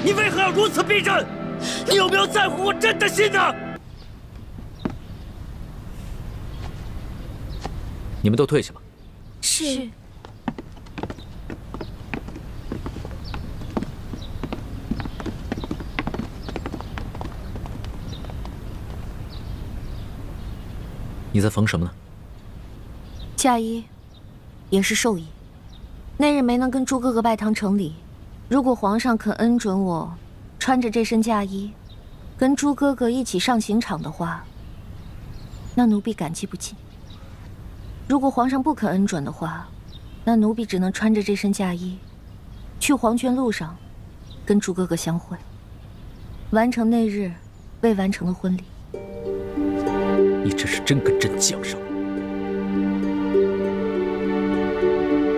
你为何要如此逼真？你有没有在乎我朕的心呢？你们都退下吧。是。你在缝什么呢？嫁衣，也是寿衣。那日没能跟朱哥哥拜堂成礼，如果皇上肯恩准我穿着这身嫁衣，跟朱哥哥一起上刑场的话，那奴婢感激不尽。如果皇上不肯恩准的话，那奴婢只能穿着这身嫁衣，去黄泉路上，跟朱哥哥相会，完成那日未完成的婚礼。你这是真跟朕犟上了。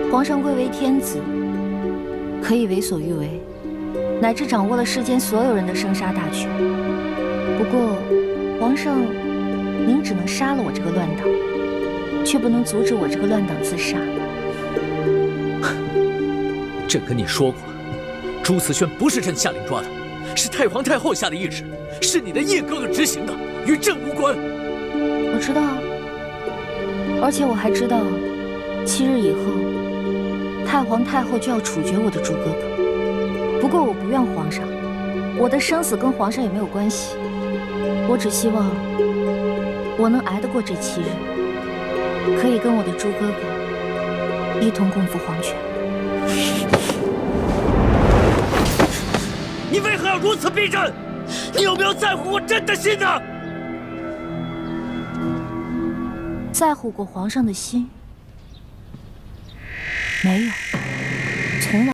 皇上贵为天子，可以为所欲为，乃至掌握了世间所有人的生杀大权。不过，皇上，您只能杀了我这个乱党，却不能阻止我这个乱党自杀。朕跟你说过了，朱慈轩不是朕下令抓的，是太皇太后下的懿旨，是你的叶哥哥执行的，与朕无关。我知道，而且我还知道，7日以后，太皇太后就要处决我的朱哥哥。不过我不怨皇上，我的生死跟皇上也没有关系。我只希望我能挨得过这7日，可以跟我的朱哥哥一同共赴黄泉。你为何要如此逼真？你有没有在乎我朕的心呢？在乎过皇上的心？没有，从来。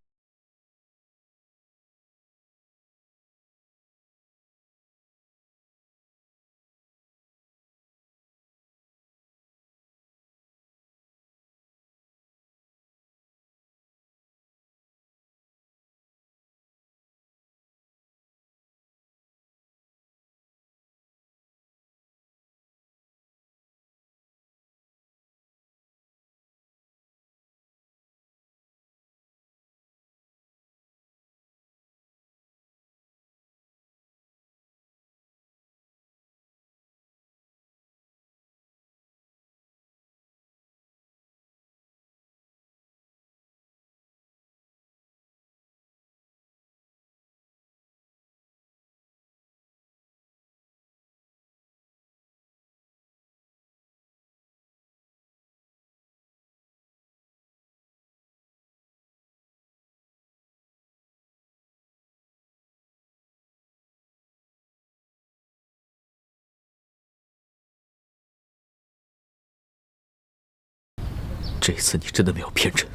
这次你真的没有骗朕。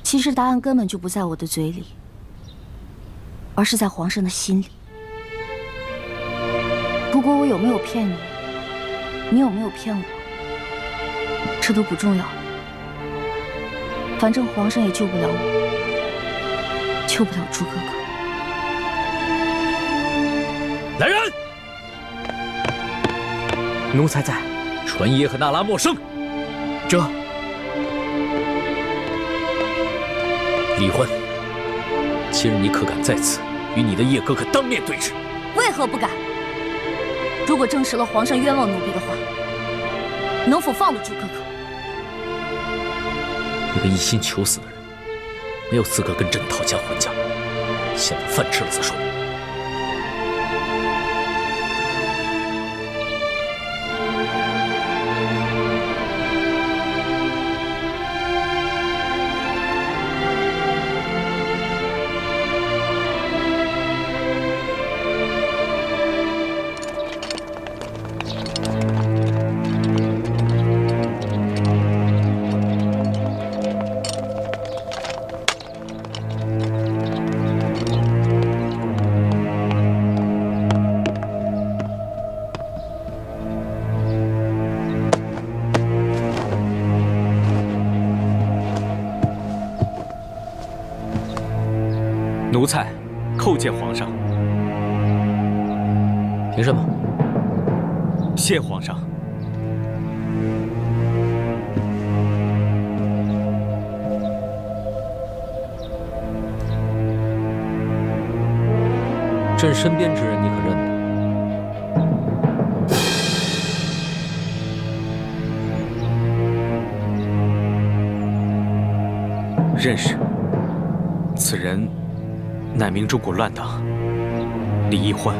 其实答案根本就不在我的嘴里，而是在皇上的心里。不过我有没有骗你，你有没有骗我，这都不重要了。反正皇上也救不了我，救不了朱哥哥。来人！奴才在。传耶和那拉莫生。这。李欢，7日你可敢在此与你的叶哥哥当面对质？为何不敢？如果证实了皇上冤枉奴婢的话，能否放了朱哥哥？一个一心求死的人，没有资格跟朕讨价还价。先把饭吃了再说。奴才叩见皇上。凭什么？谢皇上。朕身边之人，你可认得？认识。此人乃明中国乱党李易欢。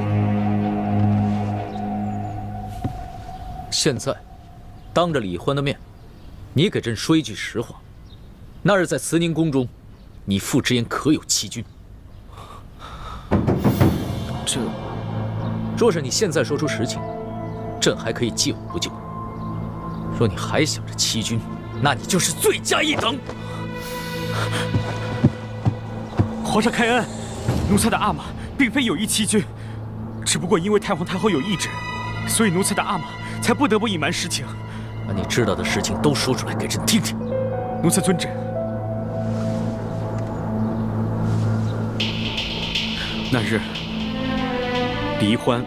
现在，当着李易欢的面，你给朕说一句实话：那日在慈宁宫中，你父之言可有欺君？这，若是你现在说出实情，朕还可以戒我不救；若你还想着欺君，那你就是罪加一等。皇上开恩，奴才的阿玛并非有意欺君，只不过因为太皇太后有懿旨，所以奴才的阿玛才不得不隐瞒实情。把你知道的事情都说出来给朕听听。奴才遵旨。那日，李易欢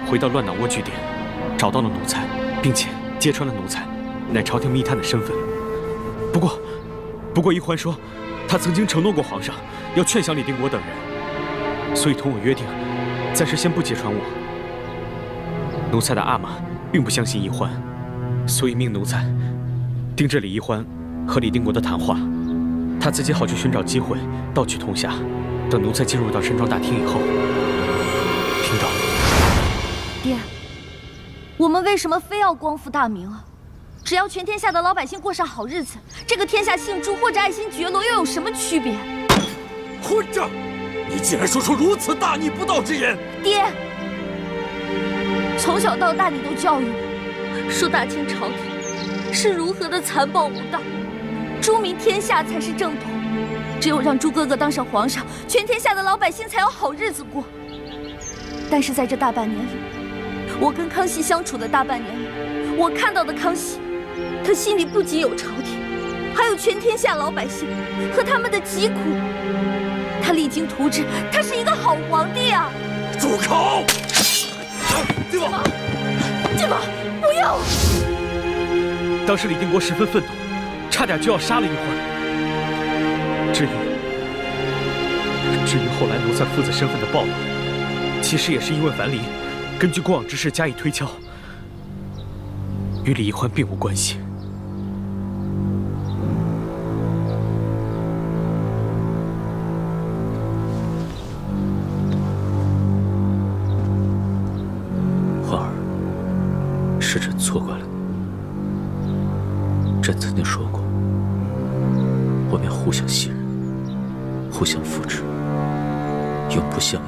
回到乱党窝据点，找到了奴才，并且揭穿了奴才乃朝廷密探的身份。不过，易欢说，他曾经承诺过皇上，要劝降李定国等人，所以同我约定，暂时先不揭穿我。奴才的阿玛并不相信易欢，所以命奴才盯着李易欢和李定国的谈话，他自己好去寻找机会盗取铜匣。等奴才进入到山庄大厅以后，听到。爹，我们为什么非要光复大明啊？只要全天下的老百姓过上好日子，这个天下姓朱或者爱新觉罗又有什么区别？混账！你竟然说出如此大逆不道之言！爹，从小到大你都教育我，说大清朝廷是如何的残暴无道，朱明天下才是正统。只有让朱哥哥当上皇上，全天下的老百姓才有好日子过。但是在这大半年里，我跟康熙相处的大半年里，我看到的康熙，他心里不仅有朝廷，还有全天下老百姓和他们的疾苦。他励精图治，他是一个好皇帝啊！住口！爹妈，爹妈，不要！当时李定国十分愤怒，差点就要杀了易欢。至于后来奴才父子身份的暴露，其实也是因为樊篱根据过往之事加以推敲，与李易欢并无关系。欢儿，是朕错怪了你。朕曾经说过，我们要互相信任，互相扶持，永不相依，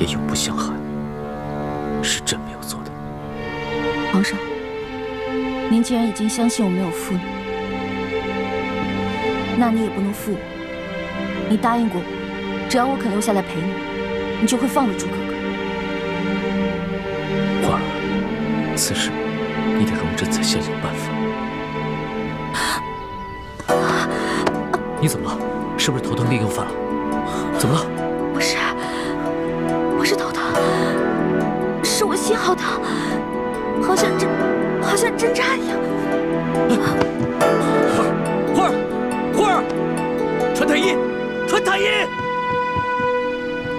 也永不相害，是朕没有做的。皇上，您既然已经相信我没有负你，那你也不能负我。你答应过我，只要我肯留下来陪你，你就会放了朱哥哥。欢儿，此事你得容朕再想想办法。你怎么了？是不是头疼病又犯了？怎么了？不是，不是头疼，是我心好疼，好像针扎一样。花儿，传太医，传太医！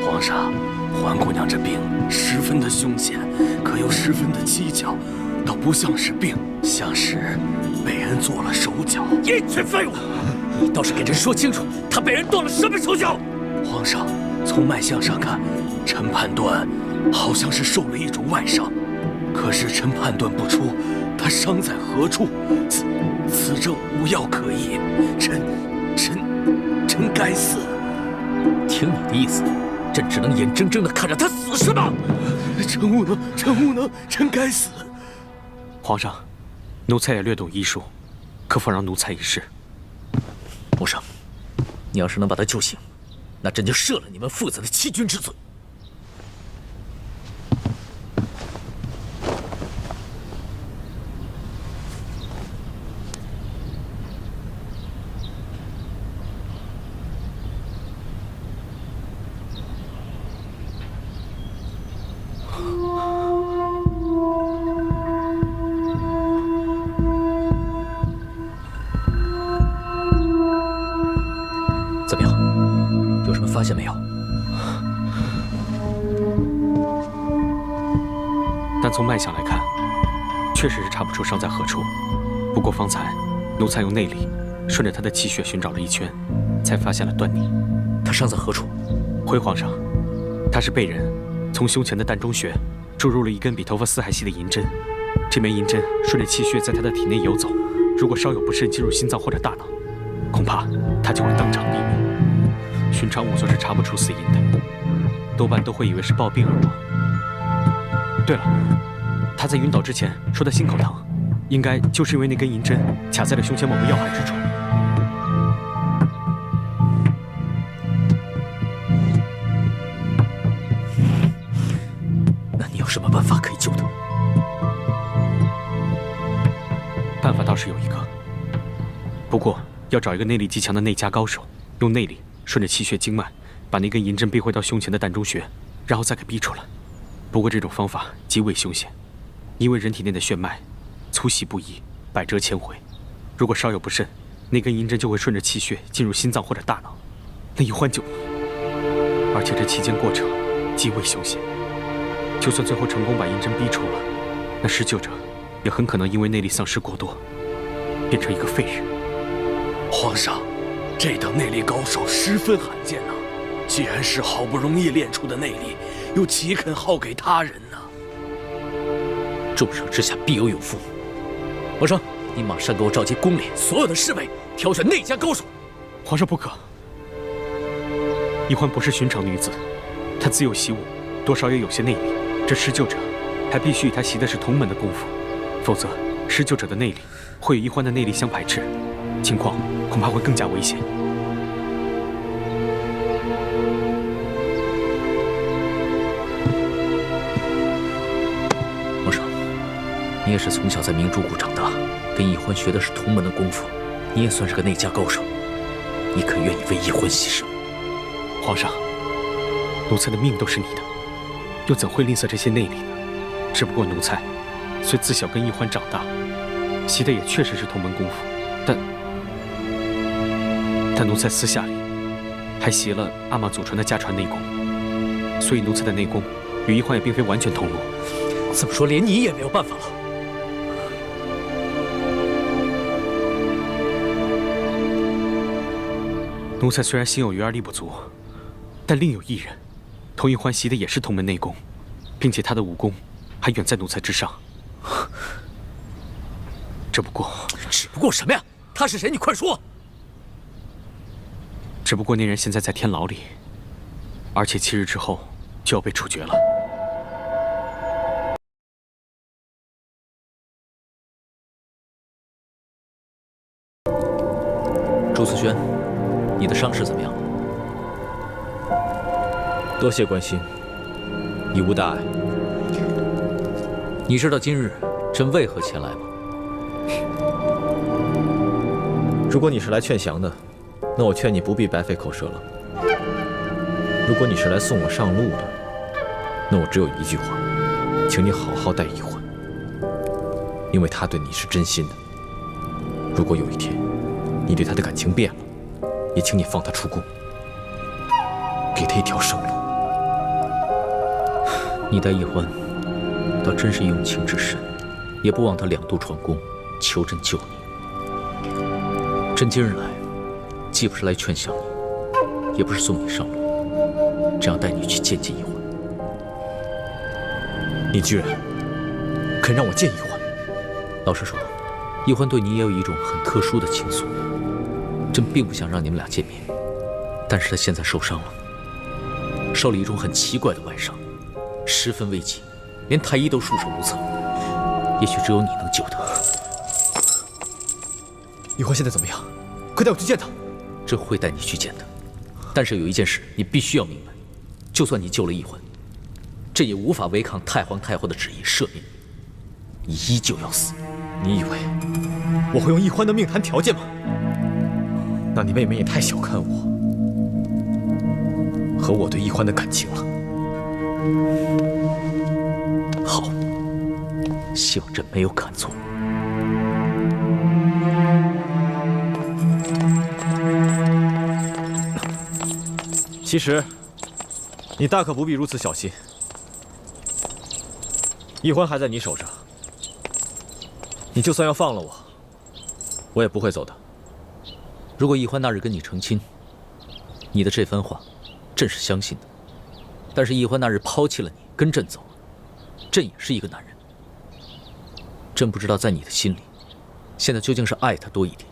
皇上，环姑娘这病十分的凶险，可又十分的蹊跷，倒不像是病，像是被人做了手脚。一群废物！你倒是给朕说清楚，他被人动了什么手脚？皇上，从脉象上看，臣判断好像是受了一种外伤，可是臣判断不出他伤在何处，此症无药可医，臣该死。听你的意思，朕只能眼睁睁地看着他死是吗？臣无能，臣该死。皇上，奴才也略懂医术，可否让奴才一试？皇上，你要是能把他救醒，那朕就赦了你们父子的欺君之罪。怎么样？有什么发现没有？单从脉象来看，确实是查不出伤在何处。不过方才奴才用内力顺着他的气血寻找了一圈，才发现了端倪。他伤在何处？回皇上，他是被人从胸前的膻中穴注入了一根比头发丝还细的银针。这枚银针顺着气血在他的体内游走，如果稍有不慎进入心脏或者大脑，恐怕他就会当场毙命。寻常仵作是查不出死因的，多半都会以为是暴病而亡。对了，他在晕倒之前说他心口疼，应该就是因为那根银针卡在了胸前某个要害之处。那你有什么办法可以救他？办法倒是有一个，不过要找一个内力极强的内家高手，用内力顺着气血经脉，把那根银针逼回到胸前的膻中穴，然后再给逼出来。不过这种方法极为凶险，因为人体内的血脉粗细不一，百折千回。如果稍有不慎，那根银针就会顺着气血进入心脏或者大脑，那一换就你。而且这期间过程极为凶险，就算最后成功把银针逼出了，那施救者也很可能因为内力丧失过多，变成一个废人。皇上，这等内力高手十分罕见呐！既然是好不容易练出的内力，又岂肯耗给他人呢？重赏之下必有勇夫。皇上，你马上给我召集宫里所有的侍卫，挑选内家高手。皇上不可，懿欢不是寻常女子，她自幼习武，多少也有些内力。这施救者还必须与她习的是同门的功夫，否则施救者的内力会与懿欢的内力相排斥，情况恐怕会更加危险。皇上，你也是从小在明珠谷长大，跟懿欢学的是同门的功夫，你也算是个内家高手，你可愿意为懿欢牺牲？皇上，奴才的命都是你的，又怎会吝啬这些内力呢？只不过奴才虽自小跟懿欢长大，习的也确实是同门功夫，但奴才私下里还习了阿玛祖传的家传内功，所以奴才的内功与懿欢也并非完全同路。这么说，连你也没有办法了。奴才虽然心有余而力不足，但另有一人，同懿欢习的也是同门内功，并且他的武功还远在奴才之上。只不过什么呀？他是谁？你快说！只不过那人现在在天牢里，而且7日之后就要被处决了。朱思轩，你的伤势怎么样？多谢关心，已无大碍。你知道今日朕为何前来吗？如果你是来劝降的，那我劝你不必白费口舌了。如果你是来送我上路的，那我只有一句话，请你好好待懿欢，因为她对你是真心的。如果有一天你对她的感情变了，也请你放她出宫，给她一条生路。你待懿欢，倒真是用情至深，也不忘她2度闯宫，求朕救你。朕今日来，既不是来劝降你，也不是送你上路，只要带你去见见懿欢。你居然肯让我见懿欢？老实说，懿欢对你也有一种很特殊的情愫。朕并不想让你们俩见面，但是她现在受伤了，受了一种很奇怪的外伤，十分危急，连太医都束手无策。也许只有你能救她。懿欢现在怎么样？快带我去见她！朕会带你去见她，但是有一件事你必须要明白：就算你救了懿欢，朕也无法违抗太皇太后的旨意赦免你，你依旧要死。你以为我会用懿欢的命谈条件吗？那你未免也太小看我和我对懿欢的感情了。好，希望朕没有看错。其实，你大可不必如此小心。易欢还在你手上，你就算要放了我，我也不会走的。如果易欢那日跟你成亲，你的这番话，朕是相信的。但是易欢那日抛弃了你，跟朕走了，朕也是一个男人。朕不知道在你的心里，现在究竟是爱他多一点，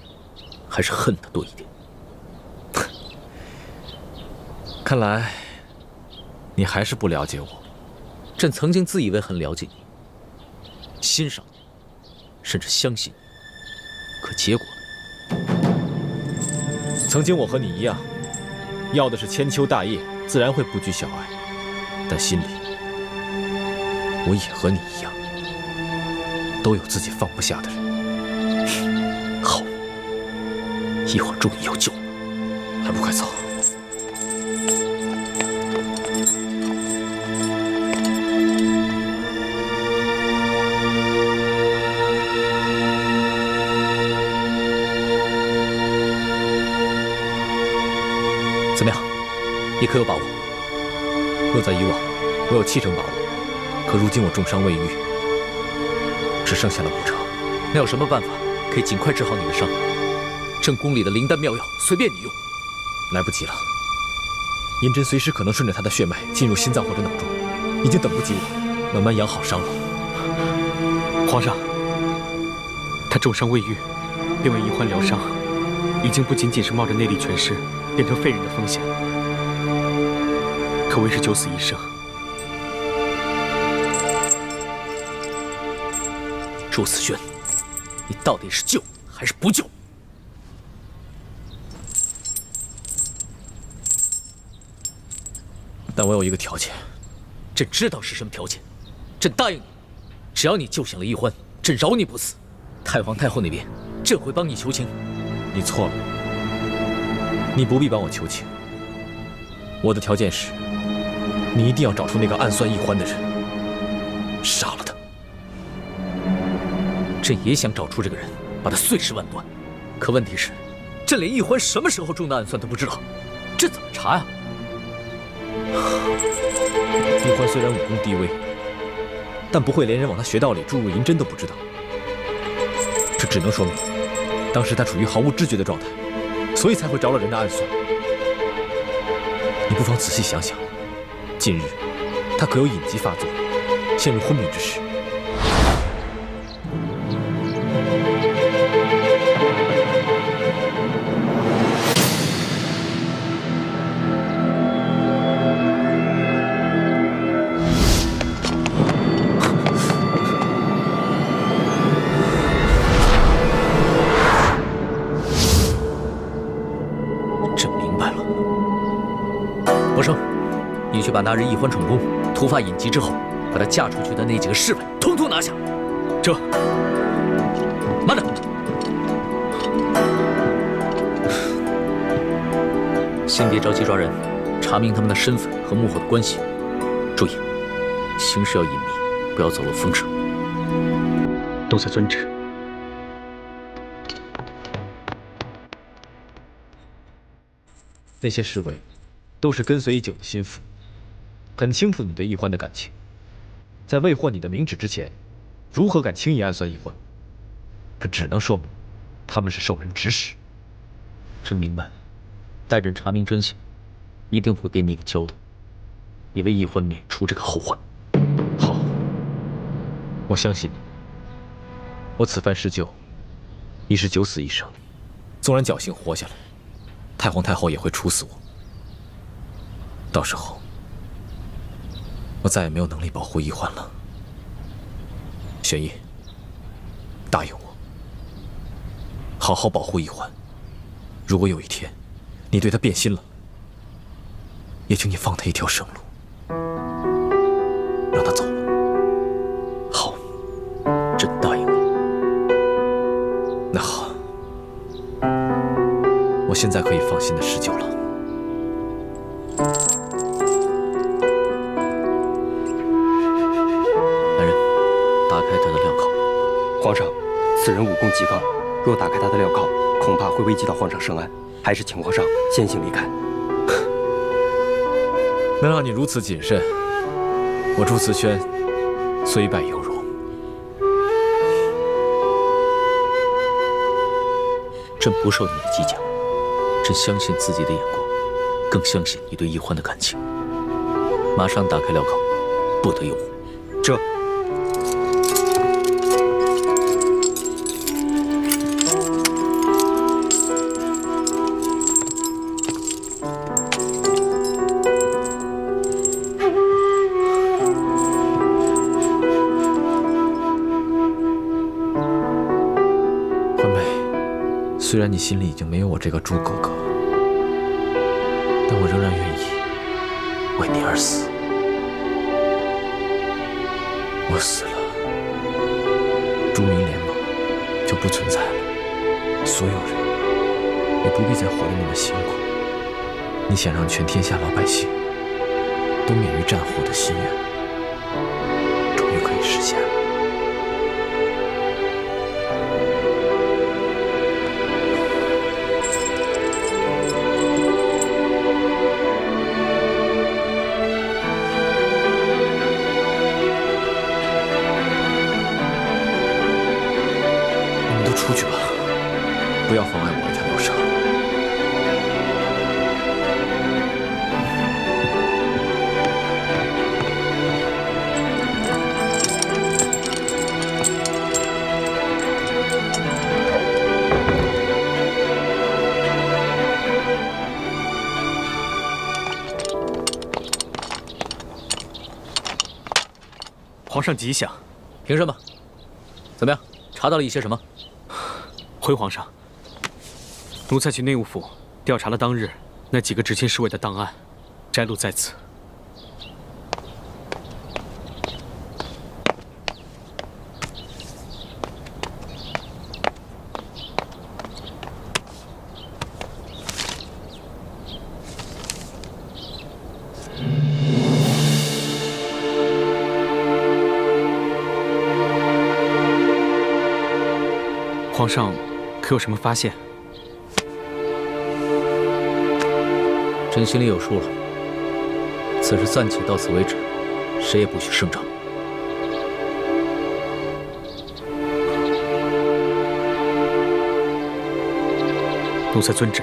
还是恨他多一点。看来，你还是不了解我。朕曾经自以为很了解你，欣赏你，甚至相信你。可结果呢？曾经我和你一样，要的是千秋大业，自然会不拘小爱。但心里，我也和你一样，都有自己放不下的人。好，易欢终于有救了，还不快走！怎么样？你可有把握？若在以往，我有70%把握，可如今我重伤未愈，只剩下了5成。那有什么办法可以尽快治好你的伤？朕宫里的灵丹妙药随便你用。来不及了，银针随时可能顺着他的血脉进入心脏或者脑中，已经等不及我慢慢养好伤了。皇上，他重伤未愈，便为易欢疗伤，已经不仅仅是冒着内力全失变成废人的风险，可谓是九死一生。朱子轩，你到底是救还是不救？但我有一个条件。朕知道是什么条件，朕答应你，只要你救醒了易欢，朕饶你不死。太皇太后那边，朕会帮你求情。你错了，你不必帮我求情。我的条件是，你一定要找出那个暗算易欢的人，杀了他。朕也想找出这个人，把他碎尸万段。可问题是，朕连易欢什么时候中的暗算都不知道，这怎么查呀？易欢虽然武功低微，但不会连人往他穴道里注入银针都不知道。这只能说明，当时他处于毫无知觉的状态，所以才会着了人的暗算。你不妨仔细想想，近日他可有隐疾发作，陷入昏迷之时。你去把那日易欢宠宫突发隐疾之后，把她嫁出去的那几个侍卫统统拿下。这，慢着！先别着急抓人，查明他们的身份和幕后的关系。注意，行事要隐秘，不要走漏风声。奴才遵旨。那些侍卫都是跟随已久的心腹，很清楚你对易欢的感情，在未获你的明旨之前，如何敢轻易暗算易欢？这只能说明他们是受人指使。朕明白，待朕查明真相，一定会给你一个交代，也为易欢免除这个后患。好，我相信你。我此番施救，已是9死1生，纵然侥幸活下来，太皇太后也会处死我。到时候，我再也没有能力保护易欢了。玄烨，答应我，好好保护易欢。如果有一天你对他变心了，也请你放他一条生路，让他走了。好，朕答应你。那好，我现在可以放心的施救了。打开他的镣铐。皇上，此人武功极高，若打开他的镣铐，恐怕会危及到皇上圣安，还是请皇上先行离开。能让你如此谨慎，我朱慈轩虽败犹荣。朕不受你的计较，朕相信自己的眼光，更相信你对易欢的感情。马上打开镣铐，不得有误。这。 虽然你心里已经没有我这个猪哥哥，但我仍然愿意为你而死。我死了，朱明联盟就不存在了。所有人也不必再活得那么辛苦。你想让全天下老百姓都免于战火的心愿，终于可以实现了。 出去吧，不要妨碍我为他疗伤。皇上吉祥。凭什么？怎么样？查到了一些什么？ 回皇上，奴才去内务府调查了当日那几个执勤侍卫的档案，摘录在此。皇上。 可有什么发现？朕心里有数了。此事暂且到此为止，谁也不许声张。奴才遵旨。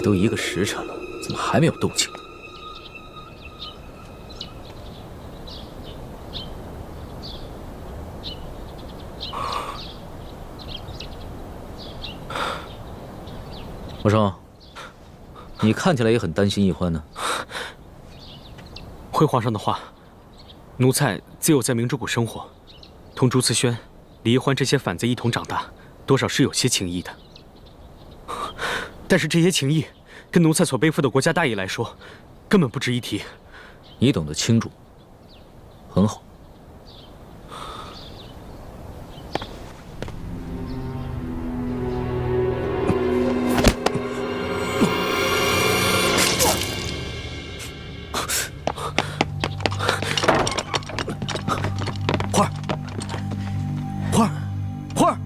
都1个时辰了，怎么还没有动静？华生，你看起来也很担心易欢呢。回皇上的话，奴才自幼在明珠谷生活，同朱慈轩、李易欢这些反贼一同长大，多少是有些情谊的。但是这些情谊， 跟奴才所背负的国家大义来说，根本不值一提。你懂得轻重，很好。花儿，花儿，花儿，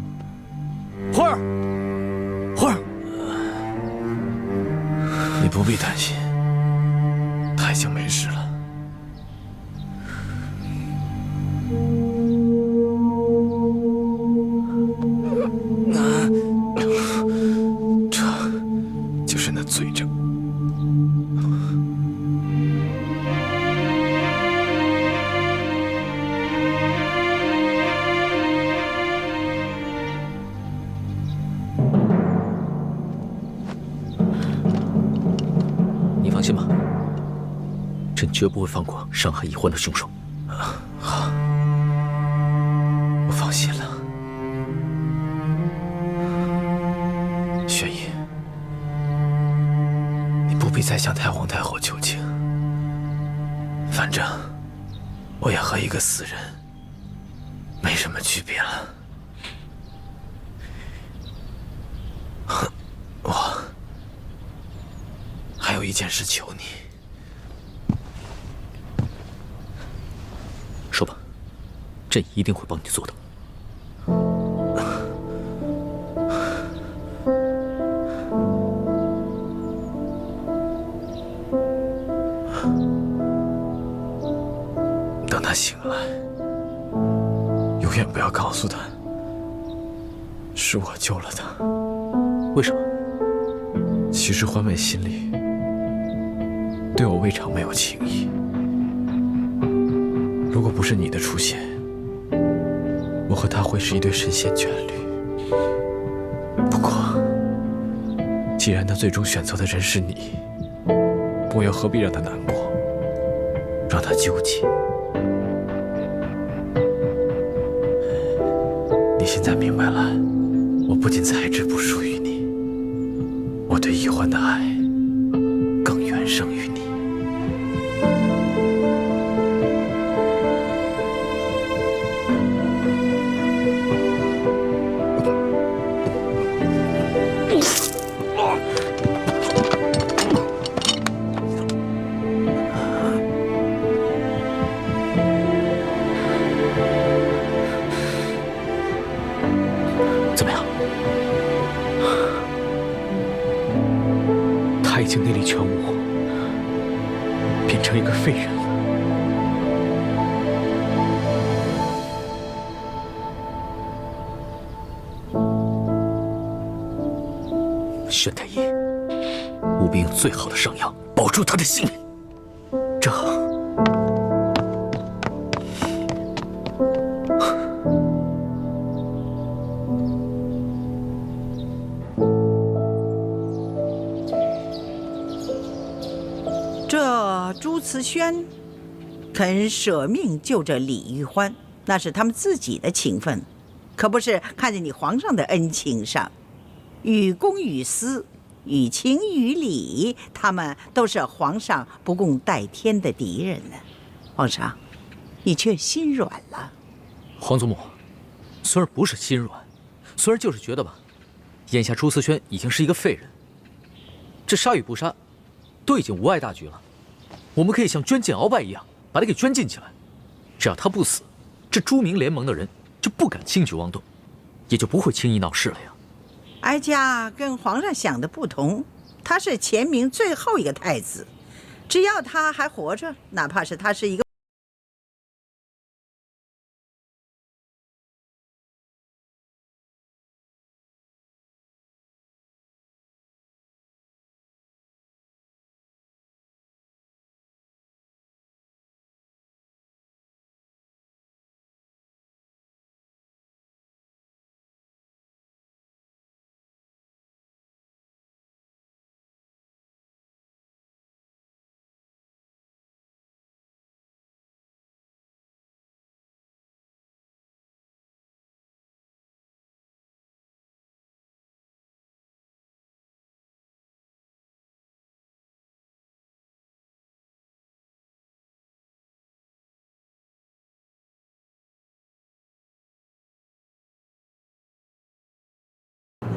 花儿，花儿。 你不必担心，他已经没事了。这就是那罪证。放心吧，朕绝不会放过伤害易欢的凶手。好，我放心了。玄逸，你不必再向太皇太后求情。反正我也和一个死人没什么区别了。有一件事求你。说吧，朕一定会帮你做的。等他醒来，永远不要告诉他，是我救了他。为什么？其实欢美心里对我未尝没有情意。如果不是你的出现，我和他会是一对神仙眷侣。不过，既然他最终选择的人是你，我又何必让他难过，让他纠结？你现在明白了，我不仅才智不输于你，我对易欢的爱更远胜于你。怎么样？他已经内力全无，变成一个废人了。宣太医，务必用最好的上药保住他的性命。这……这朱慈轩肯舍命救这李玉欢，那是他们自己的情分，可不是看在你皇上的恩情上。与公与私，与情与理，他们都是皇上不共戴天的敌人呢。皇上，你却心软了。皇祖母，孙儿不是心软，孙儿就是觉得吧，眼下朱思轩已经是一个废人，这杀与不杀，都已经无碍大局了。我们可以像捐进鳌拜一样，把他给捐进起来。只要他不死，这朱明联盟的人就不敢轻举妄动，也就不会轻易闹事了呀。哀家跟皇上想的不同，他是前明最后一个太子，只要他还活着，哪怕是他是一个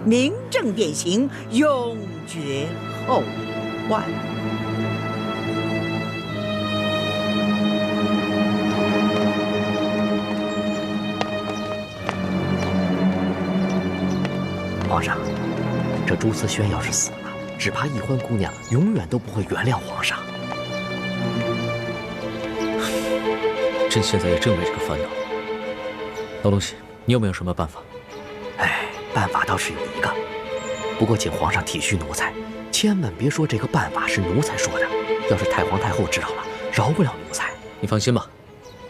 明正典刑，永绝后患。皇上，这朱思轩要是死了，只怕易欢姑娘永远都不会原谅皇上。朕现在也正为这个烦恼。老东西，你有没有什么办法？哎，办法倒是有一个，不过请皇上体恤奴才，千万别说这个办法是奴才说的，要是太皇太后知道了，饶不了奴才。你放心吧，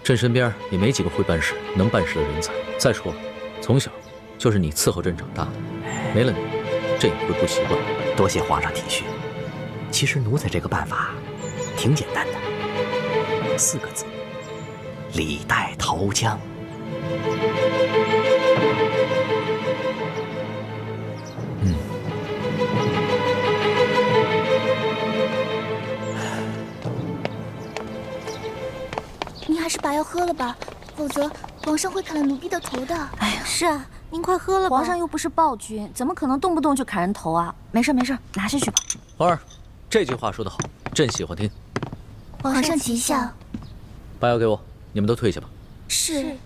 朕身边也没几个会办事、能办事的人才。再说了，从小就是你伺候朕长大的，没了你，朕也会不习惯。多谢皇上体恤。其实奴才这个办法挺简单的，4个字：李代桃僵。您还是把药喝了吧，否则皇上会砍了奴婢的头的。哎呀，是啊，您快喝了吧。皇上又不是暴君，怎么可能动不动就砍人头啊？没事没事，拿下去吧。皇儿，这句话说得好，朕喜欢听。皇上吉祥。把药给我，你们都退下吧。是。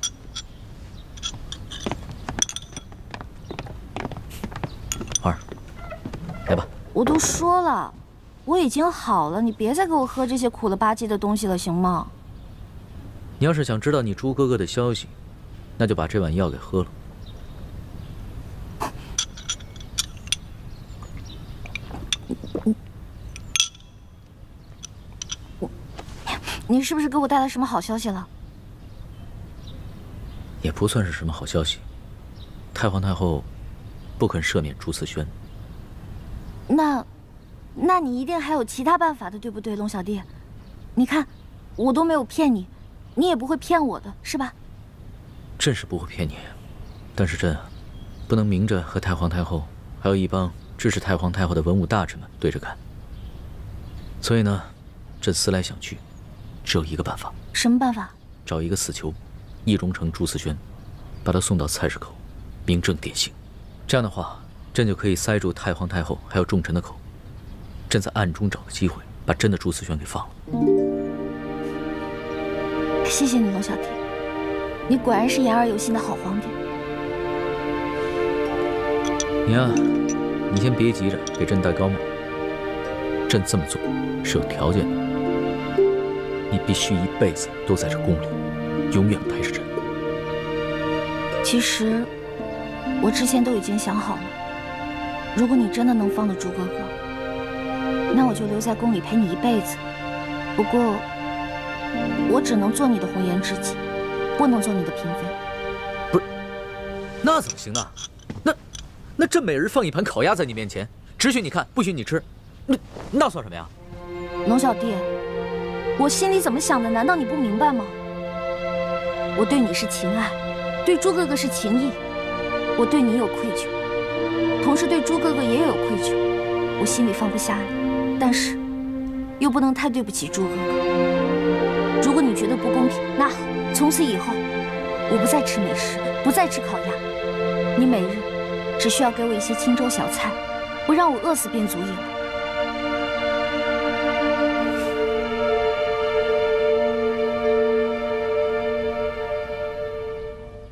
儿，来吧。我都说了，我已经好了，你别再给我喝这些苦了吧唧的东西了，行吗？你要是想知道你朱哥哥的消息，那就把这碗药给喝了。你是不是给我带来什么好消息了？也不算是什么好消息。太皇太后不肯赦免朱慈轩。那你一定还有其他办法的，对不对，龙小弟？你看，我都没有骗你，你也不会骗我的，是吧？朕是不会骗你，但是朕不能明着和太皇太后还有一帮支持太皇太后的文武大臣们对着干。所以呢，朕思来想去，只有一个办法。什么办法？找一个死囚，易容成朱慈轩，把他送到菜市口，明正典刑。这样的话，朕就可以塞住太皇太后还有重臣的口。朕在暗中找个机会，把真的朱慈轩给放了。谢谢你，龙小弟，你果然是言而有信的好皇帝。你呀，你先别急着给朕戴高帽。朕这么做是有条件的，你必须一辈子都在这宫里，永远陪着朕。其实，我之前都已经想好了，如果你真的能放了朱哥哥，那我就留在宫里陪你一辈子。不过，我只能做你的红颜知己，不能做你的嫔妃。不是，那怎么行啊？那朕每日放一盘烤鸭在你面前，只许你看，不许你吃，那算什么呀？龙小弟，我心里怎么想的，难道你不明白吗？我对你是情爱，对朱哥哥是情义，我对你有愧疚，同时对朱哥哥也有愧疚，我心里放不下你，但是又不能太对不起朱哥哥。如果你觉得不公平，那好，从此以后我不再吃美食，不再吃烤鸭，你每日只需要给我一些清粥小菜，不让我饿死便足矣了。